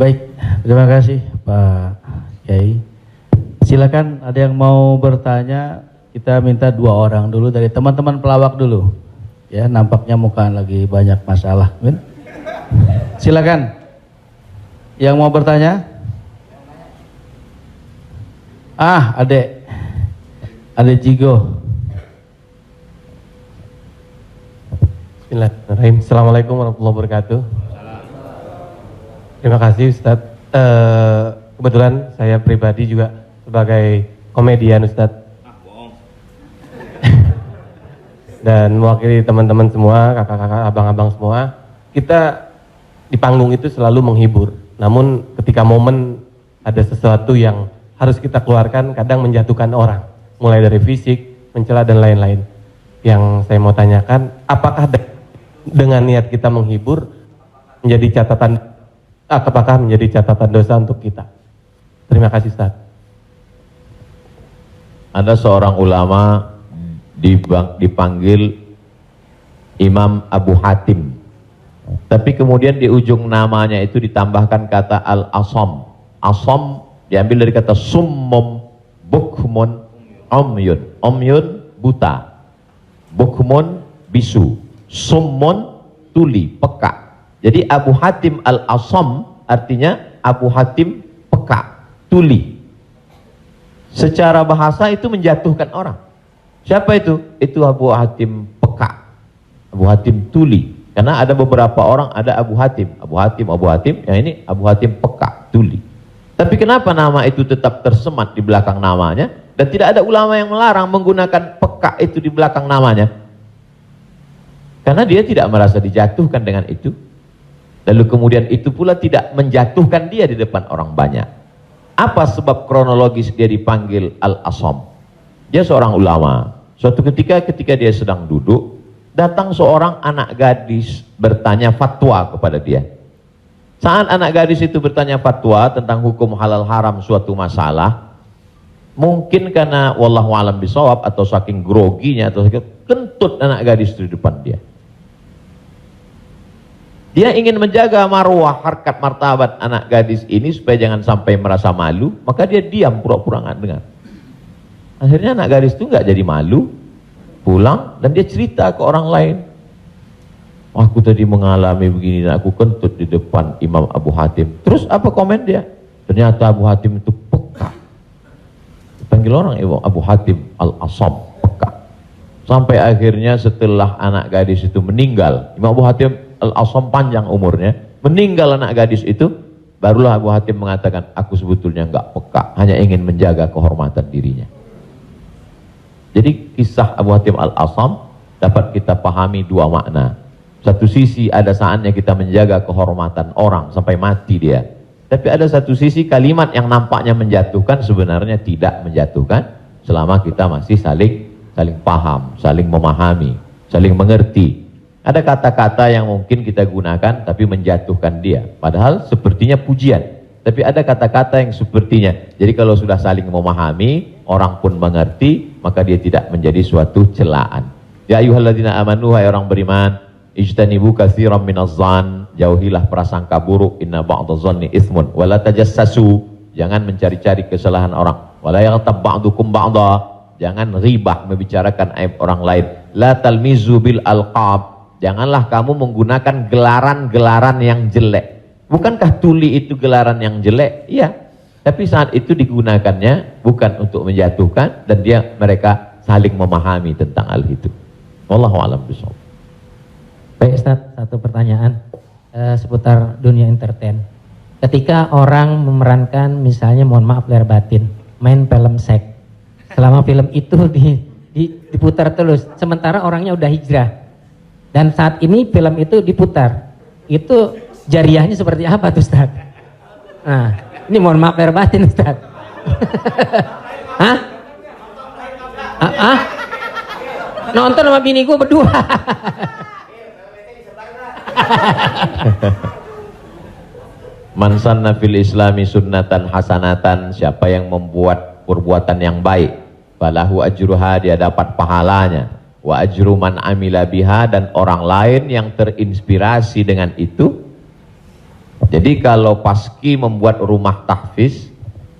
Baik, terima kasih Pak Kiai. Silakan ada yang mau bertanya, kita minta 2 orang dulu dari teman-teman pelawak dulu. Ya, nampaknya muka lagi banyak masalah. Silakan. Yang mau bertanya? Adek Jigo. Bismillahirrahmanirrahim. Assalamualaikum warahmatullahi wabarakatuh. Terima kasih Ustadz. Kebetulan saya pribadi juga sebagai komedian Ustadz. Dan mewakili teman-teman semua, kakak-kakak, abang-abang semua. Kita di panggung itu selalu menghibur. Namun ketika momen ada sesuatu yang harus kita keluarkan, kadang menjatuhkan orang. Mulai dari fisik, mencela dan lain-lain. Yang saya mau tanyakan, apakah dengan niat kita menghibur menjadi catatan, apakah menjadi catatan dosa untuk kita? Terima kasih Ustaz. Ada seorang ulama dipanggil Imam Abu Hatim, tapi kemudian di ujung namanya itu ditambahkan kata Al-Asam. Asam diambil dari kata summum, bukmun, umyun. Umyun buta, bukmun bisu, summun tuli, peka. Jadi Abu Hatim Al-Asam artinya Abu Hatim peka, tuli. Secara bahasa itu menjatuhkan orang. Siapa itu? Itu Abu Hatim peka, Abu Hatim tuli. Karena ada beberapa orang, ada Abu Hatim, yang ini Abu Hatim peka, tuli. Tapi kenapa nama itu tetap tersemat di belakang namanya? Dan tidak ada ulama yang melarang menggunakan peka itu di belakang namanya. Karena dia tidak merasa dijatuhkan dengan itu. Lalu kemudian itu pula tidak menjatuhkan dia di depan orang banyak. Apa sebab kronologis dia dipanggil Al-Asam? Dia seorang ulama. Suatu ketika dia sedang duduk, datang seorang anak gadis bertanya fatwa kepada dia. Saat anak gadis itu bertanya fatwa tentang hukum halal haram suatu masalah, mungkin karena wallahu alam bisawab atau saking groginya atau kentut anak gadis itu di depan dia. Dia ingin menjaga marwah, harkat, martabat anak gadis ini supaya jangan sampai merasa malu, maka dia diam pura-pura nggak dengar. Akhirnya anak gadis itu nggak jadi malu, pulang dan dia cerita ke orang lain. Aku tadi mengalami begini dan aku kentut di depan Imam Abu Hatim. Terus apa komen dia? Ternyata Abu Hatim itu peka. Dipanggil orang Abu Hatim Al-Asam, peka. Sampai akhirnya setelah anak gadis itu meninggal, Imam Abu Hatim Al-Asam panjang umurnya, meninggal anak gadis itu, barulah Abu Hatim mengatakan, aku sebetulnya nggak peka, hanya ingin menjaga kehormatan dirinya. Jadi kisah Abu Hatim Al-Asam dapat kita pahami 2 makna. Satu sisi ada saatnya kita menjaga kehormatan orang sampai mati dia. Tapi ada satu sisi kalimat yang nampaknya menjatuhkan sebenarnya tidak menjatuhkan selama kita masih saling paham, saling memahami, saling mengerti. Ada kata-kata yang mungkin kita gunakan tapi menjatuhkan dia. Padahal sepertinya pujian. Tapi ada kata-kata yang sepertinya. Jadi kalau sudah saling memahami, orang pun mengerti, maka dia tidak menjadi suatu celaan. Ya ayyuhalladzina amanu, hai orang beriman, ijtanibu katsiran minadh-dhann, jauhilah prasangka buruk, inna ba'dadh-dhanni itsmun, wala tajassasu, jangan mencari-cari kesalahan orang, wala yaghtab ba'dukum ba'dha, jangan ribah membicarakan aib orang lain, la talmizu bil alqab, janganlah kamu menggunakan gelaran-gelaran yang jelek. Bukankah tuli itu gelaran yang jelek? Iya. Tapi saat itu digunakannya bukan untuk menjatuhkan dan mereka saling memahami tentang hal itu. Wallahu a'lam bishawab. Baik Ustaz, satu pertanyaan seputar dunia entertain. Ketika orang memerankan misalnya, mohon maaf lahir batin, main film seks, selama film itu diputar terus, sementara orangnya udah hijrah, dan saat ini film itu diputar, itu jariahnya seperti apa tuh Ustaz? Nah, ini mohon maaf lahir batin Ustaz. Hah? Nonton sama bini gue berdua. Man sanna fil islami sunnatan hasanatan, siapa yang membuat perbuatan yang baik, falahu ajruha, dia dapat pahalanya, wa ajru man amila biha, dan orang lain yang terinspirasi dengan itu Jadi kalau Paski membuat rumah tahfiz,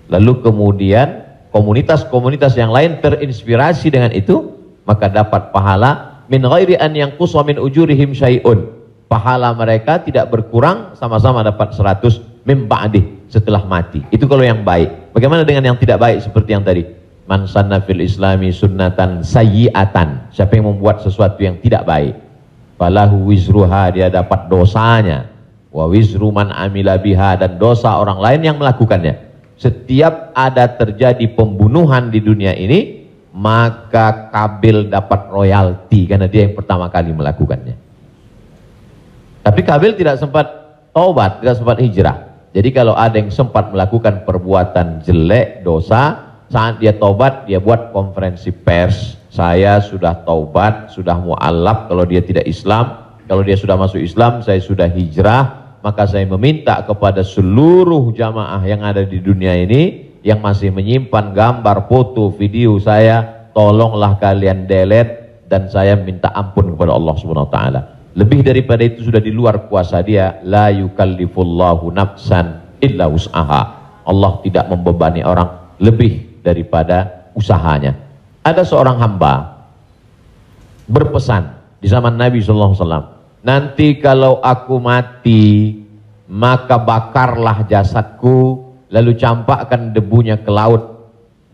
lalu kemudian komunitas-komunitas yang lain terinspirasi dengan itu, maka dapat pahala min ghairi an yanqusa min ujurihim syai'un. Pahala mereka tidak berkurang, sama-sama dapat 100 mim ba'dih, setelah mati. Itu kalau yang baik. Bagaimana dengan yang tidak baik seperti yang tadi? Man sanna fil islami sunnatan sayyi'atan. Siapa yang membuat sesuatu yang tidak baik, falahu wizruha, dia dapat dosanya, wa wizru man amila biha, dan dosa orang lain yang melakukannya. Setiap ada terjadi pembunuhan di dunia ini, maka Kabil dapat royalti karena dia yang pertama kali melakukannya. Tapi Kabil tidak sempat taubat, tidak sempat hijrah. Jadi kalau ada yang sempat melakukan perbuatan jelek, dosa, saat dia taubat, dia buat konferensi pers. Saya sudah taubat, sudah mu'alaf kalau dia tidak Islam. Kalau dia sudah masuk Islam, saya sudah hijrah. Maka saya meminta kepada seluruh jamaah yang ada di dunia ini, yang masih menyimpan gambar, foto, video saya, tolonglah kalian delete, dan saya minta ampun kepada Allah Subhanahu wa taala. Lebih daripada itu sudah di luar kuasa dia. La yukallifullahu nafsan illa wus'aha. Allah tidak membebani orang lebih daripada usahanya. Ada seorang hamba berpesan di zaman Nabi SAW, nanti kalau aku mati, maka bakarlah jasadku, lalu campakkan debunya ke laut.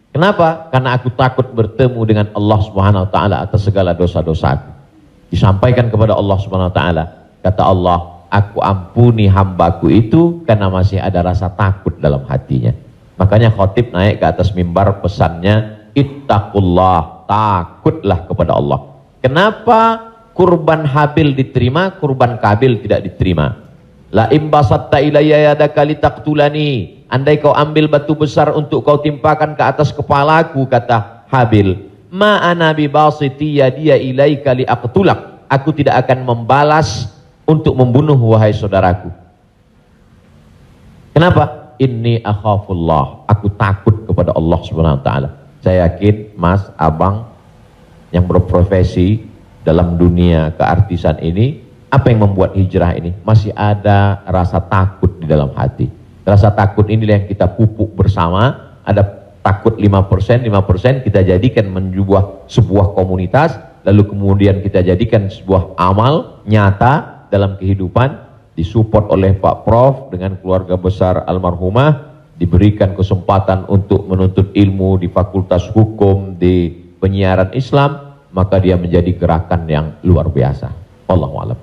Kenapa? Karena aku takut bertemu dengan Allah Subhanahu wa taala atas segala dosa-dosaku. Disampaikan kepada Allah Subhanahu wa taala, kata Allah, aku ampuni hambaku itu karena masih ada rasa takut dalam hatinya. Makanya khotib naik ke atas mimbar, pesannya ittaqullah, takutlah kepada Allah. Kenapa kurban Habil diterima, kurban Kabil tidak diterima? La imbasatta ilayya yadaka litaqtulani, andai kau ambil batu besar untuk kau timpakan ke atas kepalaku, kata Habil, ma ana bi basiti yadiya ilaika liaqtulak, aku tidak akan membalas untuk membunuh wahai saudaraku. Kenapa? Inni akhafullah, aku takut kepada Allah Subhanahu wa taala. Saya yakin Mas, Abang yang berprofesi dalam dunia keartisan ini, apa yang membuat hijrah ini? Masih ada rasa takut di dalam hati. Rasa takut inilah yang kita pupuk bersama. Ada takut 5%, 5% kita jadikan menjadi sebuah komunitas, lalu kemudian kita jadikan sebuah amal nyata dalam kehidupan, disupport oleh Pak Prof dengan keluarga besar almarhumah, diberikan kesempatan untuk menuntut ilmu di Fakultas Hukum, di penyiaran Islam, maka dia menjadi gerakan yang luar biasa. Wallahu a'lam.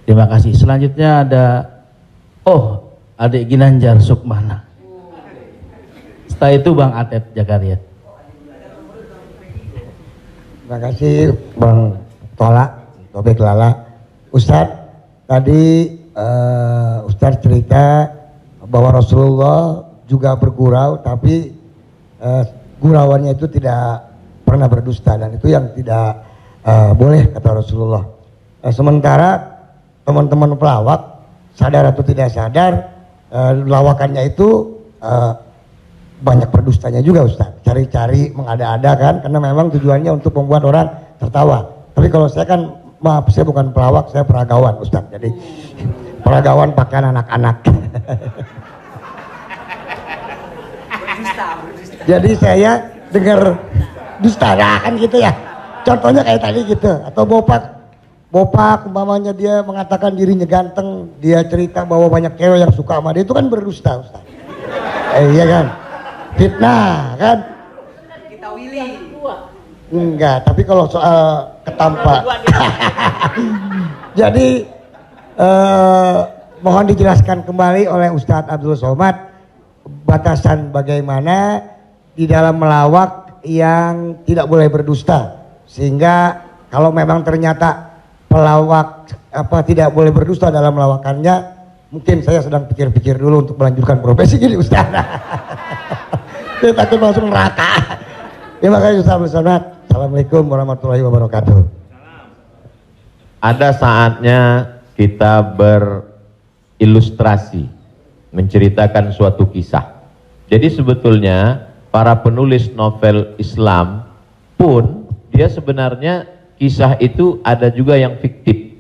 Terima kasih. Selanjutnya ada adik Ginanjar Sukmana. Setelah itu Bang Atet Jakaria. Terima kasih Bang Tola, Tobek Lala. Ustadz, tadi Ustadz cerita bahwa Rasulullah juga bergurau, tapi gurauannya itu tidak pernah berdusta, dan itu yang tidak boleh, kata Rasulullah. Sementara teman-teman pelawak, sadar atau tidak sadar, lawakannya itu banyak berdustanya juga Ustaz. Cari-cari, mengada-ada kan, karena memang tujuannya untuk membuat orang tertawa. Tapi kalau saya kan, maaf, saya bukan pelawak, saya peragawan Ustaz. Jadi peragawan pakaian anak-anak. Jadi saya dengar dusta kan gitu ya. Contohnya kayak tadi gitu. Atau Bopak umpamanya dia mengatakan dirinya ganteng, dia cerita bahwa banyak cewek yang suka sama dia, itu kan berdusta Ustaz. Iya kan? Fitnah kan? Kita Willy. Enggak, tapi kalau soal ketampak. Jadi mohon dijelaskan kembali oleh Ustadz Abdul Somad batasan bagaimana di dalam melawak yang tidak boleh berdusta, sehingga kalau memang ternyata pelawak tidak boleh berdusta dalam melawakannya, mungkin saya sedang pikir-pikir dulu untuk melanjutkan profesi gini Ustaz. Saya takut masuk neraka. Terima kasih Ustaz Abdul Somad. Assalamualaikum warahmatullahi wabarakatuh. Ada saatnya kita berilustrasi, menceritakan suatu kisah. Jadi sebetulnya para penulis novel Islam pun dia sebenarnya kisah itu ada juga yang fiktif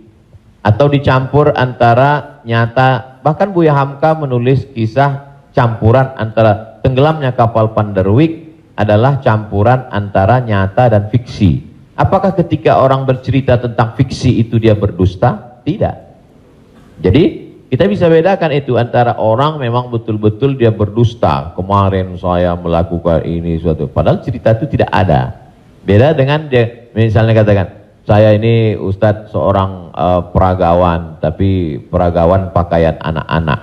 atau dicampur antara nyata bahkan Buya Hamka menulis kisah campuran antara tenggelamnya kapal Panderwick adalah campuran antara nyata dan fiksi. Apakah ketika orang bercerita tentang fiksi itu dia berdusta? Tidak. Jadi kita bisa bedakan itu antara orang memang betul-betul dia berdusta. Kemarin saya melakukan ini suatu, padahal cerita itu tidak ada. Beda dengan dia misalnya katakan, saya ini Ustadz seorang peragawan, tapi peragawan pakaian anak-anak.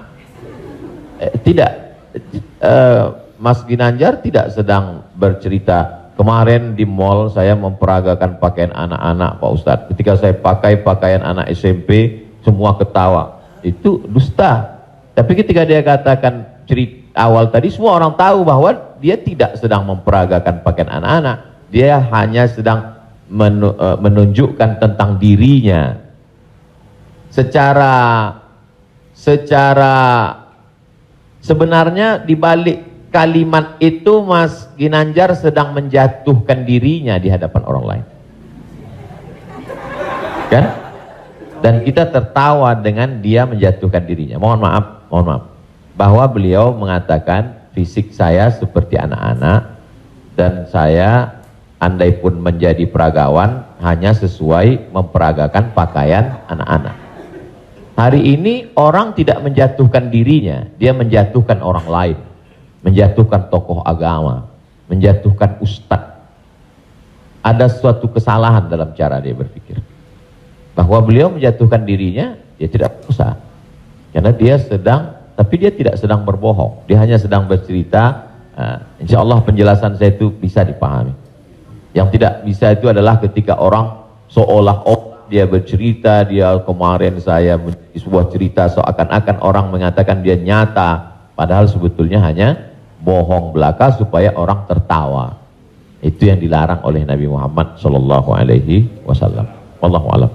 Tidak, Mas Ginanjar tidak sedang bercerita, kemarin di mall saya memperagakan pakaian anak-anak Pak Ustadz. Ketika saya pakai pakaian anak SMP, semua ketawa. Itu dusta. Tapi ketika dia katakan cerita awal tadi, semua orang tahu bahwa dia tidak sedang memperagakan pakaian anak-anak. Dia hanya sedang menunjukkan tentang dirinya. Secara sebenarnya di balik kalimat itu Mas Ginanjar sedang menjatuhkan dirinya di hadapan orang lain. Kan? Dan kita tertawa dengan dia menjatuhkan dirinya. Mohon maaf, bahwa beliau mengatakan fisik saya seperti anak-anak dan saya andai pun menjadi peragawan hanya sesuai memperagakan pakaian anak-anak. Hari ini orang tidak menjatuhkan dirinya, dia menjatuhkan orang lain, menjatuhkan tokoh agama, menjatuhkan ustadz. Ada suatu kesalahan dalam cara dia berpikir. Bahwa beliau menjatuhkan dirinya, dia tidak usah. Karena dia sedang, tapi dia tidak sedang berbohong. Dia hanya sedang bercerita. Insya Allah penjelasan saya itu bisa dipahami. Yang tidak bisa itu adalah ketika orang seolah-olah dia bercerita, dia kemarin saya menjadi sebuah cerita seakan-akan orang mengatakan dia nyata. Padahal sebetulnya hanya bohong belaka supaya orang tertawa. Itu yang dilarang oleh Nabi Muhammad SAW. Wallahu a'lam.